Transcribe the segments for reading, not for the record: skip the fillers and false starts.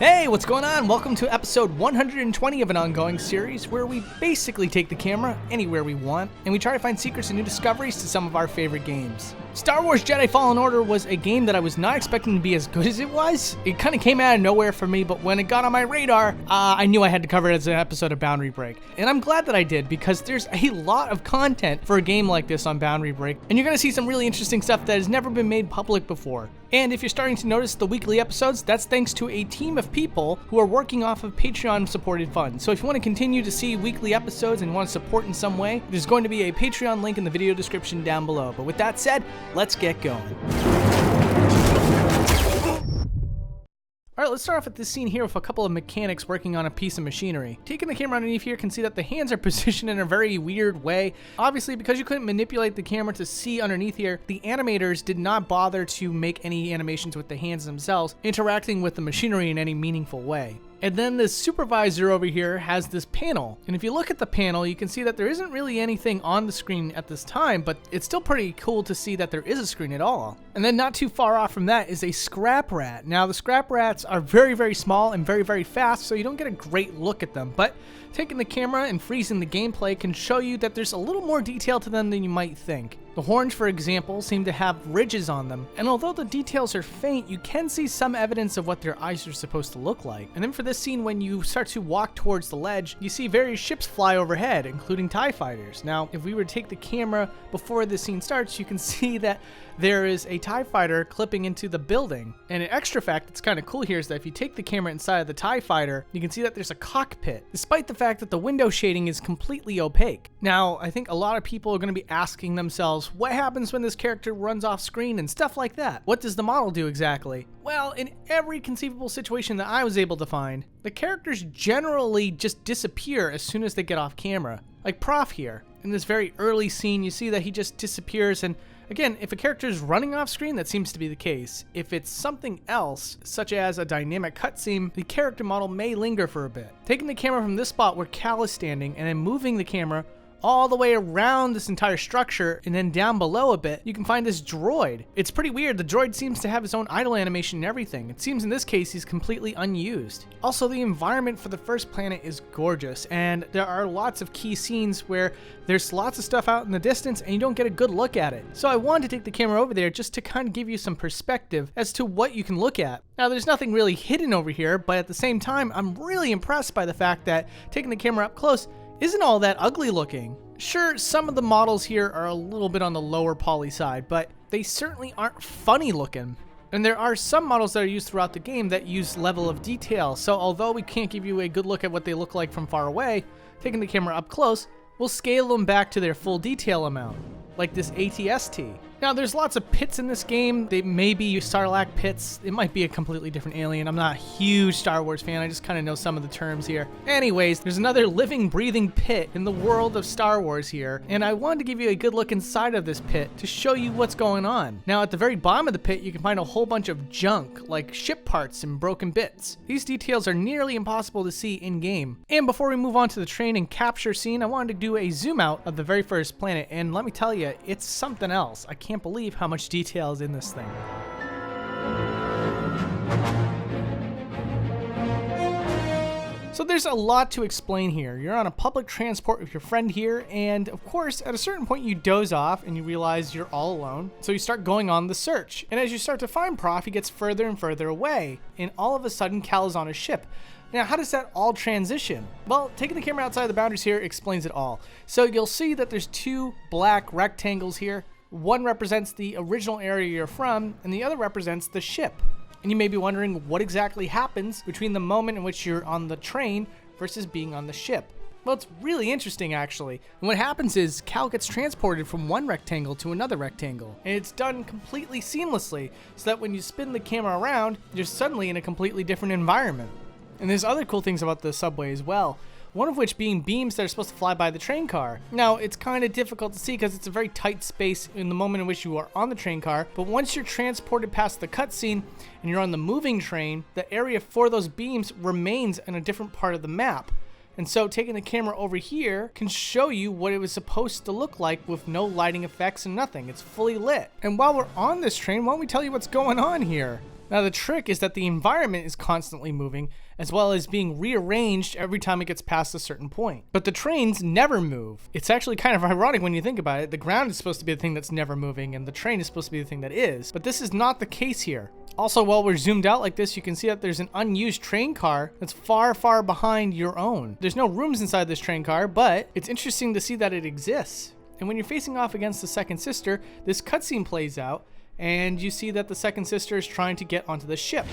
Hey, what's going on? Welcome to episode 120 of an ongoing series where we basically take the camera anywhere we want and we try to find secrets and new discoveries to some of our favorite games. Star Wars Jedi Fallen Order was a game that I was not expecting to be as good as it was. It kind of came out of nowhere for me, but when it got on my radar, I knew I had to cover it as an episode of Boundary Break. And I'm glad that I did because there's a lot of content for a game like this on Boundary Break, and you're going to see some really interesting stuff that has never been made public before. And if you're starting to notice the weekly episodes, that's thanks to a team of people who are working off of Patreon-supported funds. So if you want to continue to see weekly episodes and want to support in some way, there's going to be a Patreon link in the video description down below. But with that said, let's get going. Alright, let's start off at this scene here with a couple of mechanics working on a piece of machinery. Taking the camera underneath here, can see that the hands are positioned in a very weird way. Obviously, because you couldn't manipulate the camera to see underneath here, the animators did not bother to make any animations with the hands themselves, interacting with the machinery in any meaningful way. And then this supervisor over here has this panel. And if you look at the panel, you can see that there isn't really anything on the screen at this time, but it's still pretty cool to see that there is a screen at all. And then not too far off from that is a scrap rat. Now the scrap rats are very, very small and very, very fast, so you don't get a great look at them. But taking the camera and freezing the gameplay can show you that there's a little more detail to them than you might think. The horns, for example, seem to have ridges on them, and although the details are faint, you can see some evidence of what their eyes are supposed to look like. And then for this scene, when you start to walk towards the ledge, you see various ships fly overhead, including TIE fighters. Now, if we were to take the camera before the scene starts, you can see that there is a TIE fighter clipping into the building. And an extra fact that's kind of cool here is that if you take the camera inside of the TIE fighter, you can see that there's a cockpit, despite the fact that the window shading is completely opaque. Now, I think a lot of people are going to be asking themselves, what happens when this character runs off screen and stuff like that? What does the model do exactly? Well, in every conceivable situation that I was able to find, the characters generally just disappear as soon as they get off camera. Like Prof here. In this very early scene, you see that he just disappears, and again, if a character is running off screen, that seems to be the case. If it's something else, such as a dynamic cutscene, the character model may linger for a bit. Taking the camera from this spot where Cal is standing and then moving the camera all the way around this entire structure and then down below a bit, you can find this droid. It's pretty weird. The droid seems to have his own idle animation and everything. It seems in this case he's completely unused. Also, the environment for the first planet is gorgeous, and there are lots of key scenes where there's lots of stuff out in the distance and you don't get a good look at it. So I wanted to take the camera over there just to kind of give you some perspective as to what you can look at. Now, there's nothing really hidden over here, but at the same time, I'm really impressed by the fact that taking the camera up close isn't all that ugly looking. Sure, some of the models here are a little bit on the lower poly side, but they certainly aren't funny looking. And there are some models that are used throughout the game that use level of detail, so although we can't give you a good look at what they look like from far away, taking the camera up close, we'll scale them back to their full detail amount, like this ATST. Now, there's lots of pits in this game. They may be Sarlacc pits. It might be a completely different alien. I'm not a huge Star Wars fan. I just kind of know some of the terms here. Anyways, there's another living, breathing pit in the world of Star Wars here, and I wanted to give you a good look inside of this pit to show you what's going on. Now, at the very bottom of the pit, you can find a whole bunch of junk, like ship parts and broken bits. These details are nearly impossible to see in-game. And before we move on to the train and capture scene, I wanted to do a zoom out of the very first planet, and let me tell you, it's something else. I can't believe how much detail is in this thing. So there's a lot to explain here. You're on a public transport with your friend here, and of course, at a certain point you doze off and you realize you're all alone. So you start going on the search. And as you start to find Prof, he gets further and further away. And all of a sudden, Cal is on a ship. Now, how does that all transition? Well, taking the camera outside the boundaries here explains it all. So you'll see that there's two black rectangles here. One represents the original area you're from, and the other represents the ship. And you may be wondering what exactly happens between the moment in which you're on the train versus being on the ship. Well, it's really interesting, actually. And what happens is Cal gets transported from one rectangle to another rectangle, and it's done completely seamlessly, so that when you spin the camera around, you're suddenly in a completely different environment. And there's other cool things about the subway as well. One of which being beams that are supposed to fly by the train car. Now, it's kind of difficult to see because it's a very tight space in the moment in which you are on the train car, but once you're transported past the cutscene and you're on the moving train, the area for those beams remains in a different part of the map. And so taking the camera over here can show you what it was supposed to look like with no lighting effects and nothing. It's fully lit. And while we're on this train, why don't we tell you what's going on here? Now the trick is that the environment is constantly moving, as well as being rearranged every time it gets past a certain point. But the trains never move. It's actually kind of ironic when you think about it. The ground is supposed to be the thing that's never moving, and the train is supposed to be the thing that is. But this is not the case here. Also, while we're zoomed out like this, you can see that there's an unused train car that's far, far behind your own. There's no rooms inside this train car, but it's interesting to see that it exists. And when you're facing off against the second sister, this cutscene plays out, and you see that the second sister is trying to get onto the ship.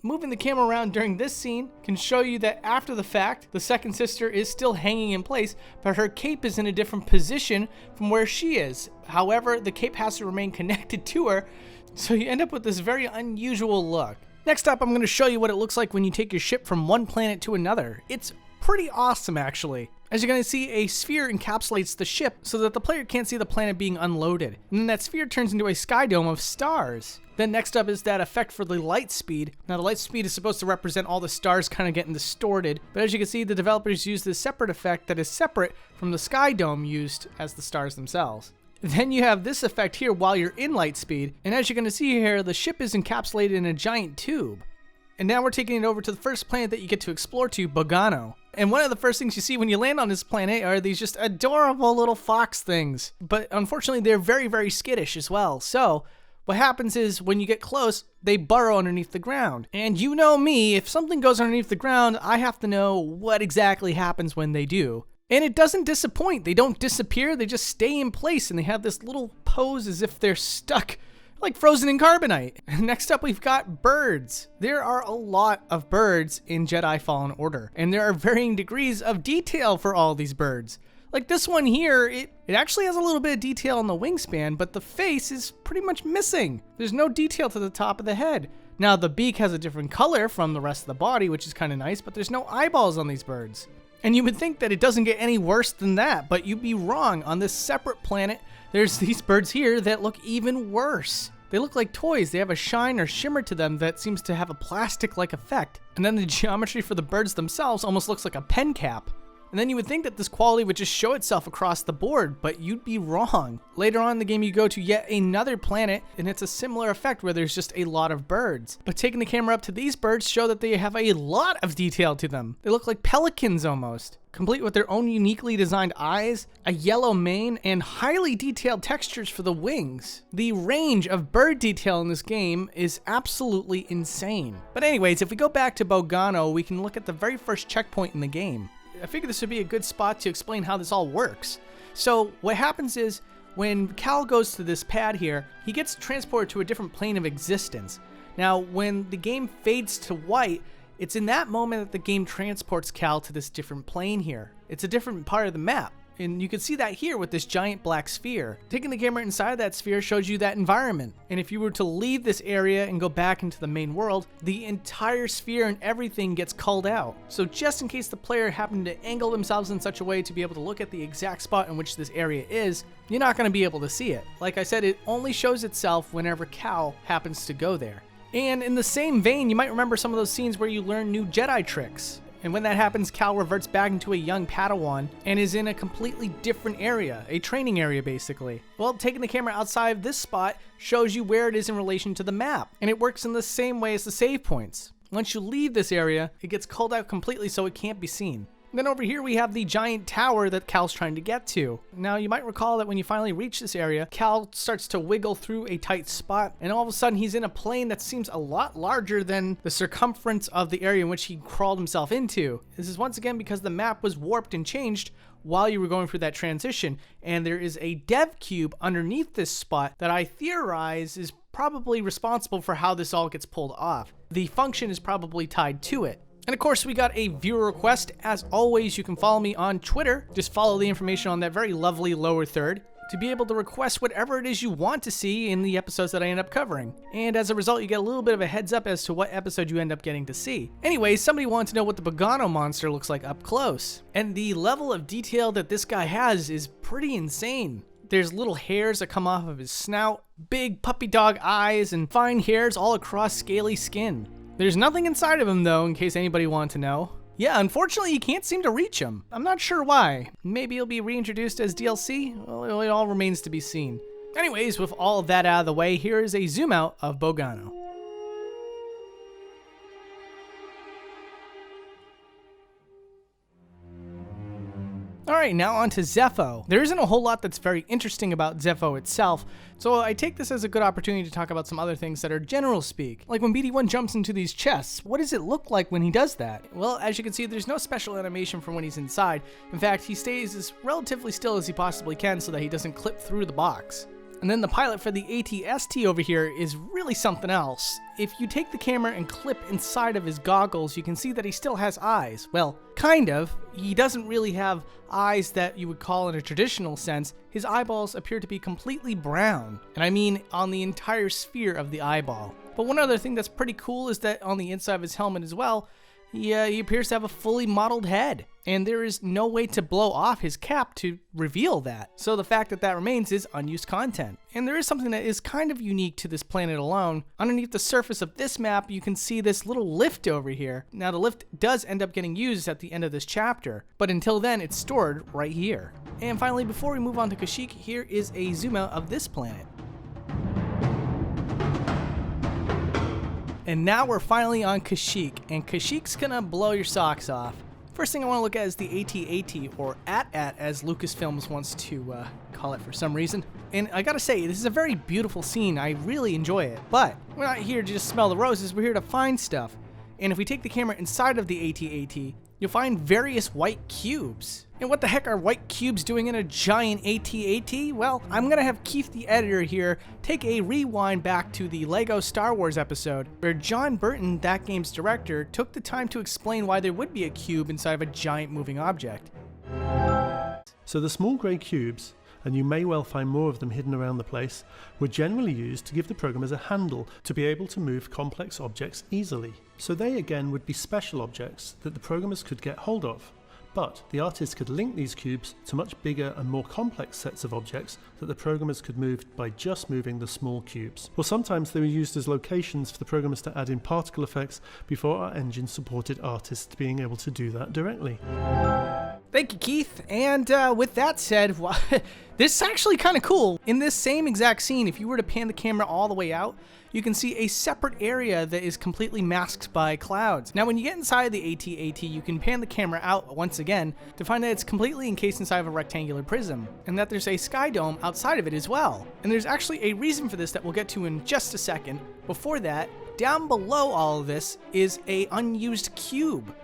Moving the camera around during this scene can show you that after the fact, the second sister is still hanging in place, but her cape is in a different position from where she is. However, the cape has to remain connected to her, so you end up with this very unusual look. Next up, I'm going to show you what it looks like when you take your ship from one planet to another. It's pretty awesome, actually. As you're going to see, a sphere encapsulates the ship so that the player can't see the planet being unloaded. And then that sphere turns into a sky dome of stars. Then next up is that effect for the light speed. Now the light speed is supposed to represent all the stars kind of getting distorted, but as you can see, the developers used this separate effect that is separate from the sky dome used as the stars themselves. Then you have this effect here while you're in light speed, and as you're going to see here, the ship is encapsulated in a giant tube. And now we're taking it over to the first planet that you get to explore to, Bogano. And one of the first things you see when you land on this planet are these just adorable little fox things. But unfortunately, they're very, very skittish as well. So what happens is when you get close, they burrow underneath the ground. And you know me, if something goes underneath the ground, I have to know what exactly happens when they do. And it doesn't disappoint. They don't disappear. They just stay in place, and they have this little pose as if they're stuck, like frozen in carbonite. Next up, we've got birds. There are a lot of birds in Jedi Fallen Order, and there are varying degrees of detail for all these birds. Like this one here, it actually has a little bit of detail on the wingspan, but the face is pretty much missing. There's no detail to the top of the head. Now, the beak has a different color from the rest of the body, which is kind of nice, but there's no eyeballs on these birds. And you would think that it doesn't get any worse than that, but you'd be wrong. On this separate planet, there's these birds here that look even worse. They look like toys. They have a shine or shimmer to them that seems to have a plastic-like effect. And then the geometry for the birds themselves almost looks like a pen cap. And then you would think that this quality would just show itself across the board, but you'd be wrong. Later on in the game, you go to yet another planet, and it's a similar effect where there's just a lot of birds. But taking the camera up to these birds show that they have a lot of detail to them. They look like pelicans almost, complete with their own uniquely designed eyes, a yellow mane, and highly detailed textures for the wings. The range of bird detail in this game is absolutely insane. But anyways, if we go back to Bogano, we can look at the very first checkpoint in the game. I figured this would be a good spot to explain how this all works. So what happens is when Cal goes to this pad here, he gets transported to a different plane of existence. Now, when the game fades to white, it's in that moment that the game transports Cal to this different plane here. It's a different part of the map. And you can see that here with this giant black sphere. Taking the camera inside that sphere shows you that environment. And if you were to leave this area and go back into the main world, the entire sphere and everything gets culled out. So just in case the player happened to angle themselves in such a way to be able to look at the exact spot in which this area is, you're not going to be able to see it. Like I said, it only shows itself whenever Cal happens to go there. And in the same vein, you might remember some of those scenes where you learn new Jedi tricks. And when that happens, Cal reverts back into a young Padawan and is in a completely different area, a training area basically. Well, taking the camera outside of this spot shows you where it is in relation to the map, and it works in the same way as the save points. Once you leave this area, it gets culled out completely so it can't be seen. Then over here we have the giant tower that Cal's trying to get to. Now you might recall that when you finally reach this area, Cal starts to wiggle through a tight spot, and all of a sudden he's in a plane that seems a lot larger than the circumference of the area in which he crawled himself into. This is once again because the map was warped and changed while you were going through that transition, and there is a dev cube underneath this spot that I theorize is probably responsible for how this all gets pulled off. The function is probably tied to it. And of course, we got a viewer request. As always, you can follow me on Twitter. Just follow the information on that very lovely lower third to be able to request whatever it is you want to see in the episodes that I end up covering. And as a result, you get a little bit of a heads up as to what episode you end up getting to see. Anyways, somebody wanted to know what the Bogano monster looks like up close. And the level of detail that this guy has is pretty insane. There's little hairs that come off of his snout, big puppy dog eyes, and fine hairs all across scaly skin. There's nothing inside of him though, in case anybody wanted to know. Yeah, unfortunately you can't seem to reach him. I'm not sure why. Maybe he'll be reintroduced as DLC? Well, it all remains to be seen. Anyways, with all of that out of the way, here is a zoom out of Bogano. Alright, now on to Zepho. There isn't a whole lot that's very interesting about Zepho itself, so I take this as a good opportunity to talk about some other things that are general speak. Like when BD1 jumps into these chests, what does it look like when he does that? Well, as you can see, there's no special animation from when he's inside. In fact, he stays as relatively still as he possibly can so that he doesn't clip through the box. And then the pilot for the AT-ST over here is really something else. If you take the camera and clip inside of his goggles, you can see that he still has eyes. Well, kind of. He doesn't really have eyes that you would call in a traditional sense. His eyeballs appear to be completely brown. And I mean on the entire sphere of the eyeball. But one other thing that's pretty cool is that on the inside of his helmet as well, he appears to have a fully modeled head, and there is no way to blow off his cap to reveal that. So the fact that that remains is unused content. And there is something that is kind of unique to this planet alone. Underneath the surface of this map, you can see this little lift over here. Now the lift does end up getting used at the end of this chapter, but until then it's stored right here. And finally, before we move on to Kashyyyk, here is a zoom out of this planet. And now we're finally on Kashyyyk, and Kashyyyk's gonna blow your socks off. First thing I want to look at is the AT-AT, or AT-AT as Lucasfilms wants to call it for some reason. And I gotta say, this is a very beautiful scene, I really enjoy it. But we're not here to just smell the roses, we're here to find stuff. And if we take the camera inside of the AT-AT, you'll find various white cubes. And what the heck are white cubes doing in a giant AT-AT? Well, I'm gonna have Keith the editor here take a rewind back to the LEGO Star Wars episode, where John Burton, that game's director, took the time to explain why there would be a cube inside of a giant moving object. So the small grey cubes, and you may well find more of them hidden around the place, were generally used to give the programmers a handle to be able to move complex objects easily. So they again would be special objects that the programmers could get hold of. But the artists could link these cubes to much bigger and more complex sets of objects that the programmers could move by just moving the small cubes. Or sometimes they were used as locations for the programmers to add in particle effects before our engine supported artists being able to do that directly. Thank you, Keith. And with that said, this is actually kind of cool. In this same exact scene, if you were to pan the camera all the way out, you can see a separate area that is completely masked by clouds. Now, when you get inside the AT-AT, you can pan the camera out once again to find that it's completely encased inside of a rectangular prism, and that there's a sky dome outside of it as well. And there's actually a reason for this that we'll get to in just a second. Before that, down below all of this is a unused cube.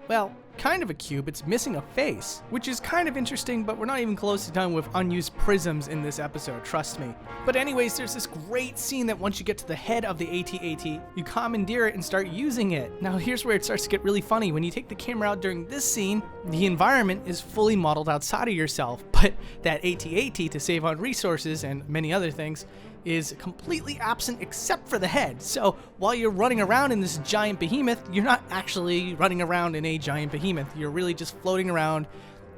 Well, kind of a cube, it's missing a face, which is kind of interesting, but we're not even close to done with unused prisms in this episode, trust me. But anyways, there's this great scene that once you get to the head of the AT-AT, you commandeer it and start using it. Now here's where it starts to get really funny. When you take the camera out during this scene, the environment is fully modeled outside of yourself, but that AT-AT, to save on resources and many other things, is completely absent except for the head. So while you're running around in this giant behemoth, you're not actually running around in a giant behemoth. You're really just floating around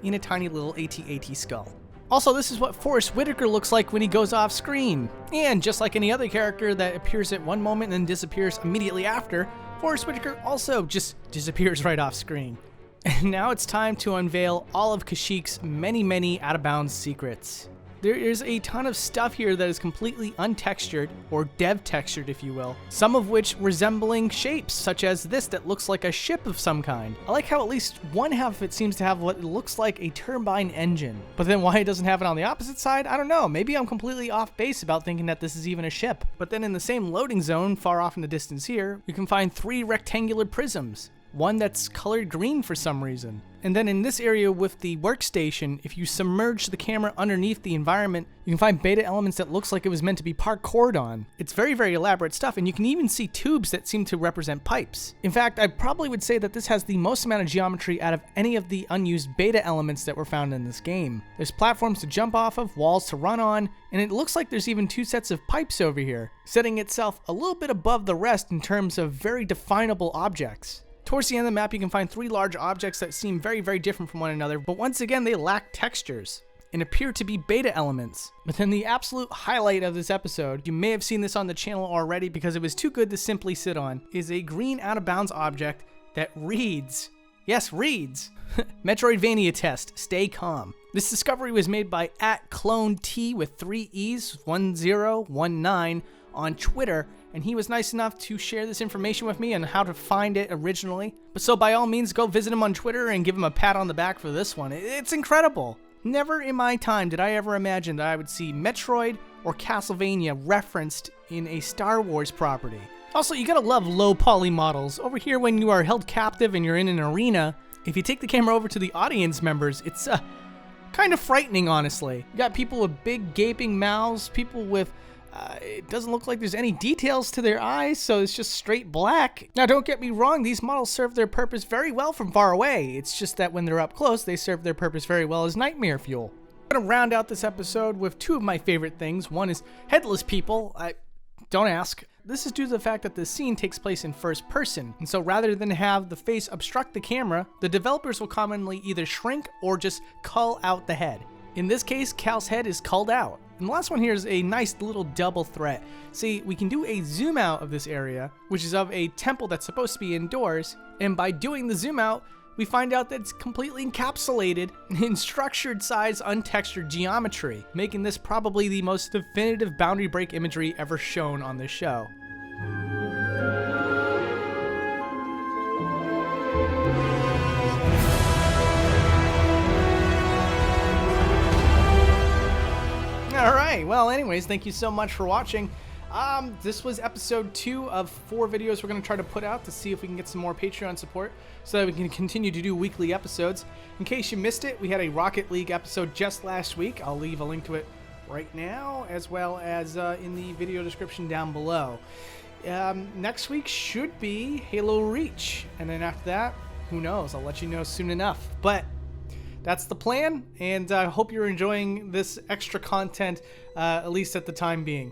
in a tiny little AT-AT skull. Also, this is what Forrest Whitaker looks like when he goes off screen. And just like any other character that appears at one moment and then disappears immediately after, Forrest Whitaker also just disappears right off screen. And now it's time to unveil all of Kashyyyk's many out-of-bounds secrets. There is a ton of stuff here that is completely untextured, or dev textured if you will, some of which resembling shapes, such as this that looks like a ship of some kind. I like how at least one half of it seems to have what looks like a turbine engine, but then why it doesn't have it on the opposite side, I don't know. Maybe I'm completely off base about thinking that this is even a ship. But then in the same loading zone, far off in the distance here, you can find 3 rectangular prisms. One that's colored green for some reason. And then in this area with the workstation, if you submerge the camera underneath the environment, you can find beta elements that looks like it was meant to be parkoured on. It's very elaborate stuff, and you can even see tubes that seem to represent pipes. In fact, I probably would say that this has the most amount of geometry out of any of the unused beta elements that were found in this game. There's platforms to jump off of, walls to run on, and it looks like there's even 2 sets of pipes over here, setting itself a little bit above the rest in terms of very definable objects. Towards the end of the map, you can find 3 large objects that seem very different from one another, but once again, they lack textures and appear to be beta elements. But then the absolute highlight of this episode, you may have seen this on the channel already because it was too good to simply sit on, is a green out-of-bounds object that reads Yes, reads. Metroidvania test. Stay calm. This discovery was made by @clonet with 3 E's, 1019 on Twitter, and he was nice enough to share this information with me on how to find it originally. But so by all means, go visit him on Twitter and give him a pat on the back for this one. It's incredible. Never in my time did I ever imagine that I would see Metroid or Castlevania referenced in a Star Wars property. Also, you gotta love low poly models. Over here, when you are held captive and you're in an arena, if you take the camera over to the audience members, it's kind of frightening, honestly. You got people with big gaping mouths, people with, it doesn't look like there's any details to their eyes, so it's just straight black. Now, don't get me wrong, these models serve their purpose very well from far away. It's just that when they're up close, they serve their purpose very well as nightmare fuel. I'm gonna round out this episode with 2 of my favorite things. One is Headless People. Don't ask. This is due to the fact that the scene takes place in first person, and so rather than have the face obstruct the camera, the developers will commonly either shrink or just cull out the head. In this case, Cal's head is culled out. And the last one here is a nice little double threat. See, we can do a zoom out of this area, which is of a temple that's supposed to be indoors, and by doing the zoom out, we find out that it's completely encapsulated in structured size untextured geometry, making this probably the most definitive boundary break imagery ever shown on this show. Alright, well anyways, thank you so much for watching. This was episode 2 of 4 videos we're going to try to put out to see if we can get some more Patreon support so that we can continue to do weekly episodes. In case you missed it, we had a Rocket League episode just last week. I'll leave a link to it right now, as well as in the video description down below. Next week should be Halo Reach, and then after that, who knows? I'll let you know soon enough. But that's the plan, and I hope you're enjoying this extra content, at least at the time being.